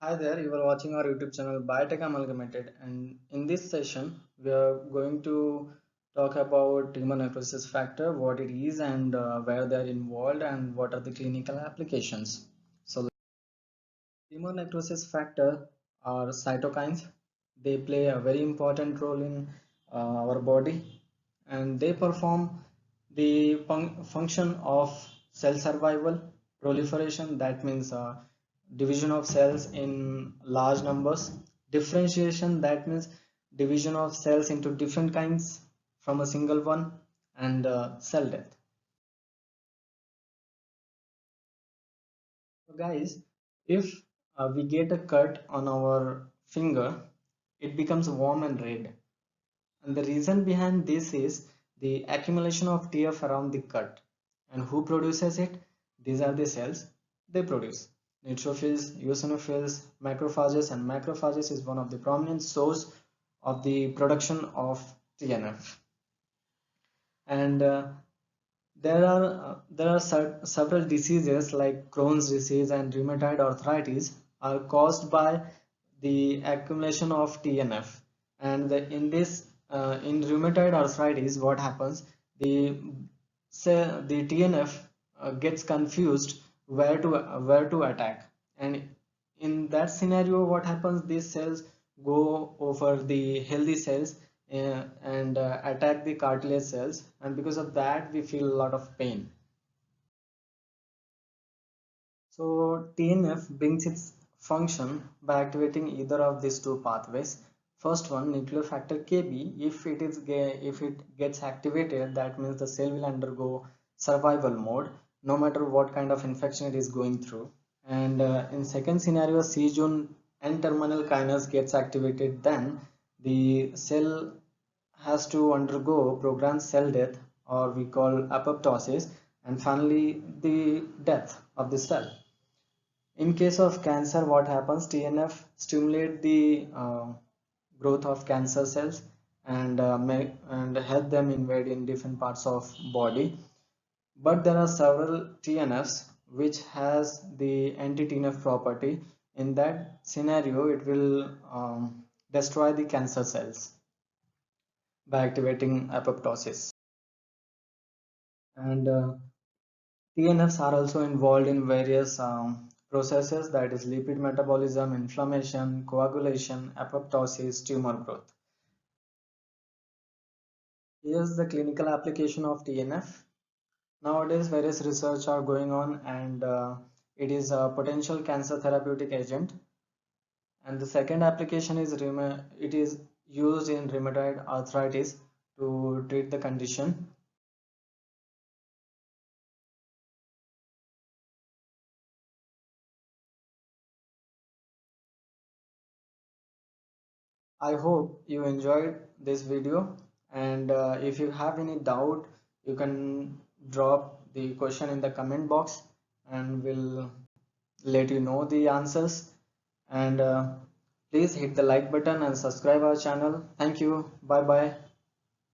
Hi there, you are watching our YouTube channel Biotech Amalgamated, and in this session, we are going to talk about tumor necrosis factor, what it is, and where they are involved, and what are the clinical applications. So, tumor necrosis factor are cytokines. They play a very important role in our body, and they perform the function of cell survival, proliferation, that means division of cells in large numbers, differentiation, that means division of cells into different kinds from a single one, and cell death. So guys, if we get a cut on our finger, it becomes warm and red. And the reason behind this is the accumulation of TF around the cut. And who produces it? These are the cells they produce. Neutrophils, eosinophils, macrophages, and macrophages is one of the prominent source of the production of TNF. And there are several diseases like Crohn's disease and rheumatoid arthritis are caused by the accumulation of TNF. And in rheumatoid arthritis, what happens? The the TNF gets confused where to attack, and in that scenario, what happens? These cells go over the healthy cells and attack the cartilage cells, and because of that we feel a lot of pain. So TNF brings its function by activating either of these two pathways. First one, nuclear factor Kb, if it gets activated, that means the cell will undergo survival mode no matter what kind of infection it is going through. And in second scenario, c-Jun N-terminal kinase gets activated, then the cell has to undergo programmed cell death, or we call apoptosis, and finally the death of the cell. In case of cancer, what happens? TNF stimulate the growth of cancer cells and help them invade in different parts of body. But there are several TNFs which has the anti-TNF property. In that scenario, it will destroy the cancer cells by activating apoptosis. And TNFs are also involved in various processes, that is lipid metabolism, inflammation, coagulation, apoptosis, tumor growth. Here's the clinical application of TNF. Nowadays, various research are going on, and it is a potential cancer therapeutic agent. And the second application is it is used in rheumatoid arthritis to treat the condition. I hope you enjoyed this video, and if you have any doubt, you can drop the question in the comment box and we'll let you know the answers. And please hit the like button and subscribe our channel. Thank you. Bye bye.